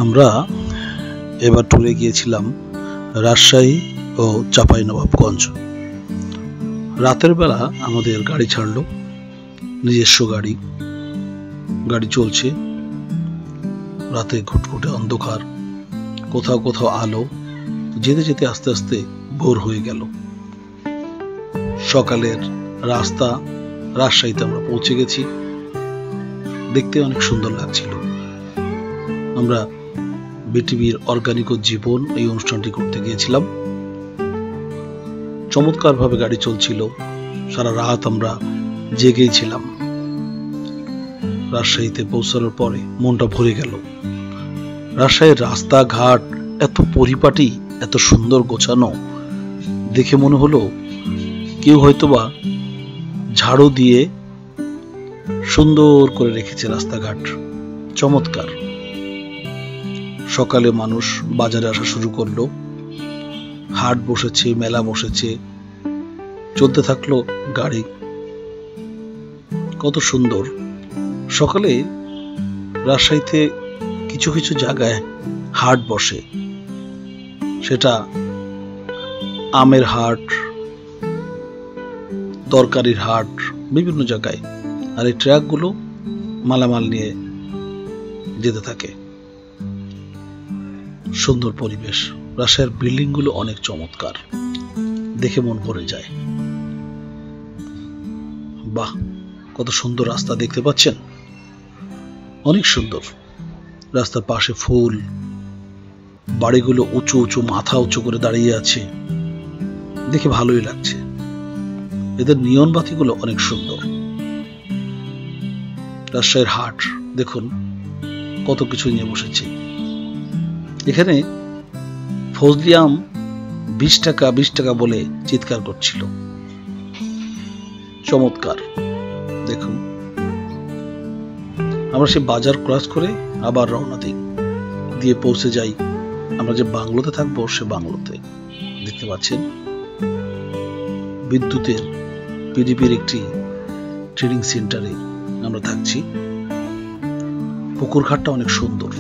আমরা এবার ট্যুরে গিয়েছিলাম রাজশাহী ও চাঁপাইনবাবগঞ্জ। রাতের বেলা আমাদের গাড়ি ছাড়লো, নিজস্ব গাড়ি চলছে। রাতে ঘুটঘুটে অন্ধকার, কোথাও কোথাও আলো। যেতে যেতে আস্তে আস্তে ভোর হয়ে গেল। সকালের রাস্তা রাজশাহীতে আমরা পৌঁছে গেছি। দেখতে অনেক সুন্দর লাগছিল। আমরা বিটিভির অর্গানিক ও জীবন এই অনুষ্ঠানটি করতে গিয়েছিলাম। চমৎকার ভাবে গাড়ি চলছিল। সারা রাত আমরা জেগেই ছিলাম। রাজশাহীতে পৌঁছানোর পরে মনটা ভরে গেল। রাজশাহীর রাস্তাঘাট এত পরিপাটি, এত সুন্দর গোছানো, দেখে মনে হলো কেউ হয়তোবা ঝাড়ু দিয়ে সুন্দর করে রেখেছে রাস্তাঘাট। চমৎকার। সকালে মানুষ বাজারে আসা শুরু করলো। হাট বসেছে, মেলা বসেছে, চলতে থাকলো গাড়ি। কত সুন্দর। সকালে রাজশাহীতে কিছু কিছু জায়গায় হাট বসে, সেটা আমের হাট, তরকারির হাট, বিভিন্ন জায়গায়। আর এই ট্রাকগুলো মালামাল নিয়ে যেতে থাকে। সুন্দর পরিবেশ। রাজশাহীর বিল্ডিং গুলো অনেক চমৎকার, দেখে মন ভরে যায়। বাহ, কত সুন্দর রাস্তা দেখতে পাচ্ছেন, অনেক সুন্দর। রাস্তার পাশে ফুল, বাড়িগুলো উঁচু উঁচু, মাথা উঁচু করে দাঁড়িয়ে আছে, দেখে ভালোই লাগছে। এদের নিয়ন বাতিগুলো অনেক সুন্দর। রাজশাহীর হাট দেখুন, কত কিছু নিয়ে বসেছে। এখানে ফজলি আম 20 টাকা 20 টাকা বলে চিৎকার করছিল। চমৎকার। দেখুন, আমরা সে বাজার ক্রস করে আবার রওনা দিয়ে পৌঁছে যাই আমরা যে বাংলোতে থাকবো, সে বাংলোতে। দেখতে পাচ্ছেন বিদ্যুতের পিডিপির একটি ট্রেনিং সেন্টারে আমরা থাকছি। পুকুর ঘাটটা অনেক সুন্দর,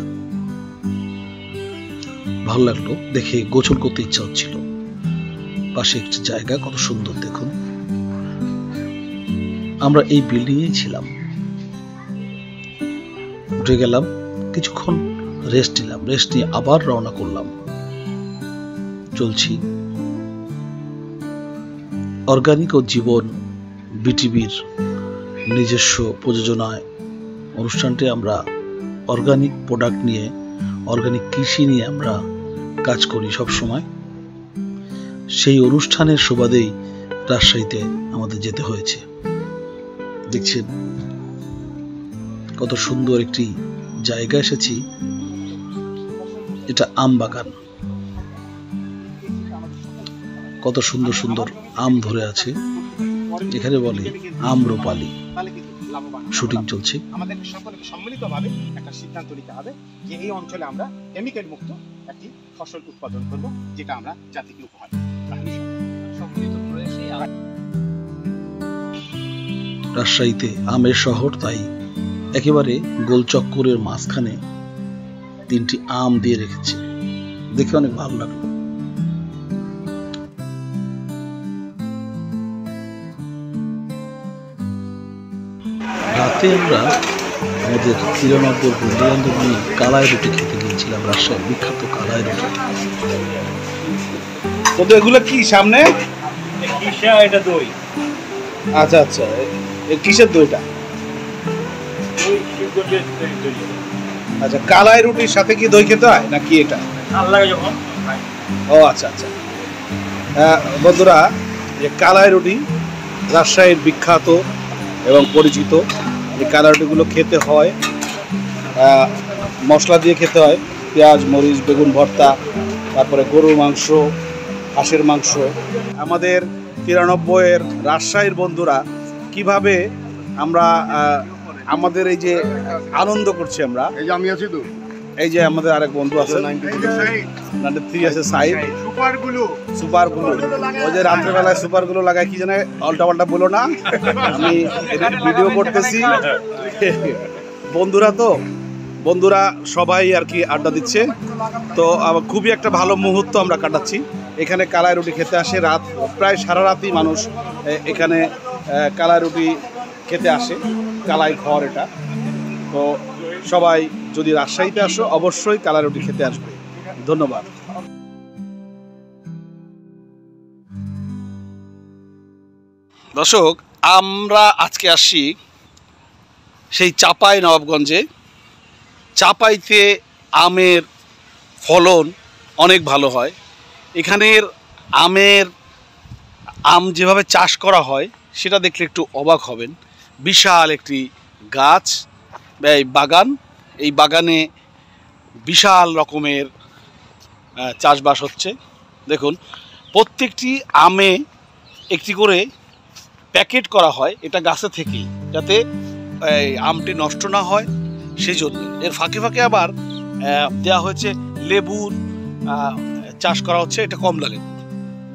ভালো লাগলো দেখে। গোসল করতে ইচ্ছা হচ্ছিল। পাশে একটি জায়গা কত সুন্দর দেখুন। আমরা এই বিল্ডিং এ ছিলাম। উঠে গেলাম, কিছুক্ষণ রেস্ট নিলাম। রেস্ট নিয়ে আবার রওনা করলাম। চলছি। অর্গানিক ও জীবন বিটিভির নিজস্ব প্রযোজনায় অনুষ্ঠানটি আমরা অর্গানিক প্রোডাক্ট নিয়ে, অর্গানিক কৃষি নিয়ে আমরা কাজ করি সব সময়। সেই অনুষ্ঠানের সুবাদেই রাজশাহীতে আমাদের যেতে হয়েছে। দেখছেন কত সুন্দর একটি জায়গা এসেছি। এটা আম বাগান। কত সুন্দর সুন্দর আম ধরে আছে। এখানে বলে আম্রপালি। শুটিং চলছে। আমাদের সকলকে সম্মিলিতভাবে একটা সিদ্ধান্ত নিতে হবে যে এই অঞ্চলে আমরা কেমিক্যাল মুক্ত একটি ফসল উৎপাদন করব, যেটা আমরা জাতিকে উপহার দেব। রাজশাহীতে আমের শহর, তাই একেবারে গোলচক্করের মাঝখানে 3টি আম দিয়ে রেখেছে। দেখে অনেক ভালো লাগলো। রাতে আমরা আমাদের 93 বন্ধু বান্ধব নিয়ে কালাই রুটি খেতে গিয়েছিলাম। রাজশাহীর বিখ্যাত কালাই রুটি। তো এগুলো কি সামনে? এটা দই। আচ্ছা আচ্ছা, কিসের দইটা? আচ্ছা, কালাই রুটির সাথে কি দই খেতে হয় নাকি এটা? ও আচ্ছা আচ্ছা। বন্ধুরা, যে কালাই রুটি রাজশাহীর বিখ্যাত এবং পরিচিত। এই কালাই রুটিগুলো খেতে হয় মশলা দিয়ে খেতে হয়। পেঁয়াজ, মরিচ, বেগুন ভর্তা, তারপরে গরুর মাংস, হাঁসের মাংস। আমাদের 93-এর রাজশাহীর বন্ধুরা কিভাবে আমরা আমাদের এই যে আনন্দ করছি আমরা। এই যে আমি আছি তো, এই যে আমাদের আরেক বন্ধু আছে 93 আছে, সাইড সুপারগুলো। ওই যে রাত্রেবেলায় সুপারগুলো লাগায়, কি জানে পাল্টা পাল্টা বলো না, আমি ভিডিও করতেছি। বন্ধুরা তো বন্ধুরা সবাই আর কি আড্ডা দিচ্ছে। তো খুবই একটা ভালো মুহূর্ত আমরা কাটাচ্ছি। এখানে কালাই রুটি খেতে আসে রাত প্রায় সারা রাতই মানুষ এখানে কালাই রুটি খেতে আসে। কালাই ঘর এটা। তো সবাই যদি রাজশাহীতে আসো অবশ্যই কালাই রুটি খেতে আসবে। ধন্যবাদ। দর্শক, আমরা আজকে আসছি সেই চাপাই নবাবগঞ্জে। চাপাইতে আমের ফলন অনেক ভালো হয়। এখানের আম যেভাবে চাষ করা হয় সেটা দেখলে একটু অবাক হবেন। বিশাল একটি গাছ, বাগান। এই বাগানে বিশাল রকমের চাষবাস হচ্ছে। দেখুন, প্রত্যেকটি আমে একটি করে প্যাকেট করা হয় এটা গাছে থেকেই, যাতে আমটি নষ্ট না হয় সেই জন্য। এর ফাঁকে ফাঁকে আবার দেওয়া হয়েছে লেবুর চাষ করা হচ্ছে। এটা কমলা লেবু,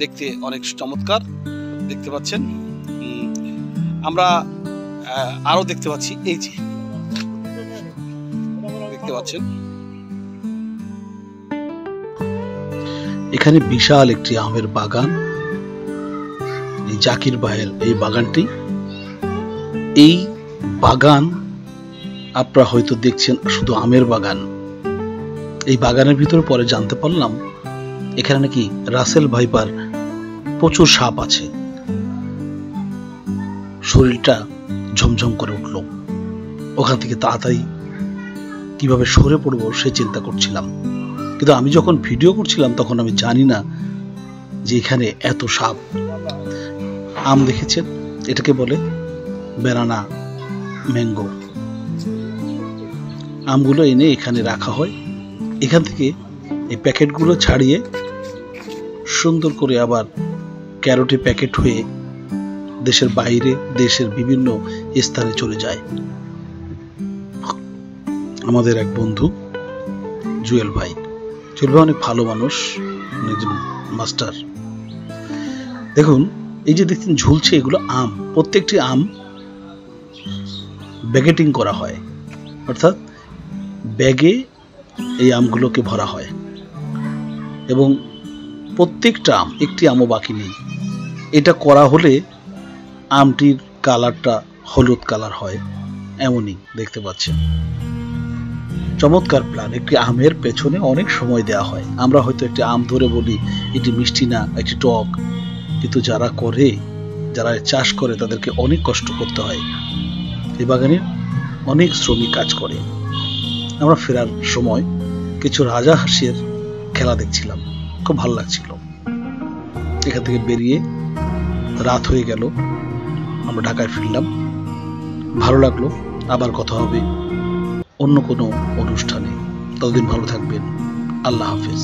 দেখতে অনেক চমৎকার দেখতে পাচ্ছেন। আমরা আরো দেখতে পাচ্ছি, এই যে দেখতে পাচ্ছেন এখানে বিশাল একটি আমের বাগান। এই জাকির ভাইয়ের এই বাগানটি, এই বাগান আপনারা হয়তো দেখছেন শুধু আমের বাগান। এই বাগানের ভিতরে পরে জানতে পারলাম এখানে নাকি রাসেল ভাইপার প্রচুর সাপ আছে। শরীরটা ঝমঝম করে উঠল। ওখান থেকে তাড়াতাড়ি কিভাবে সরে পড়বো সে চিন্তা করছিলাম। কিন্তু আমি যখন ভিডিও করছিলাম তখন আমি জানি না যে এখানে এত সাপ। আম দেখেছেন, এটাকে বলে ব্যানানা ম্যাঙ্গো। আমগুলো এনে এখানে রাখা হয়। এখান থেকে এই প্যাকেটগুলো ছাড়িয়ে সুন্দর করে আবার ক্যারটে প্যাকেট হয়ে দেশের বাইরে, দেশের বিভিন্ন স্থানে চলে যায়। আমাদের এক বন্ধু জুয়েল ভাই অনেক ভালো মানুষ, একজন মাস্টার। দেখুন, এই যে দেখছেন ঝুলছে, এগুলো আম। প্রত্যেকটি আম ব্যাগেটিং করা হয়, অর্থাৎ ব্যাগে এই আমগুলোকে ভরা হয় এবং প্রত্যেকটা আম, একটি আমও বাকি নেই। এটা করা হলে আমটির কালারটা হলুদ কালার হয়, এমনই দেখতে পাচ্ছেন। চমৎকার প্ল্যান। একটি আমের পেছনে অনেক সময় দেওয়া হয়। আমরা হয়তো একটি আম ধরে বলি এটি মিষ্টি না, এটি টক, কিন্তু যারা করে, যারা চাষ করে তাদেরকে অনেক কষ্ট করতে হয়। এই বাগানে অনেক শ্রমিক কাজ করে। আমরা ফেরার সময় কিছু রাজাহাঁসের খেলা দেখছিলাম, খুব ভালো লাগছিল। এখান থেকে বেরিয়ে রাত হয়ে গেল, আমরা ঢাকায় ফিরলাম। ভালো লাগলো। আবার কথা হবে অন্য কোনো অনুষ্ঠানে। ততদিন ভালো থাকবেন। আল্লাহ হাফেজ।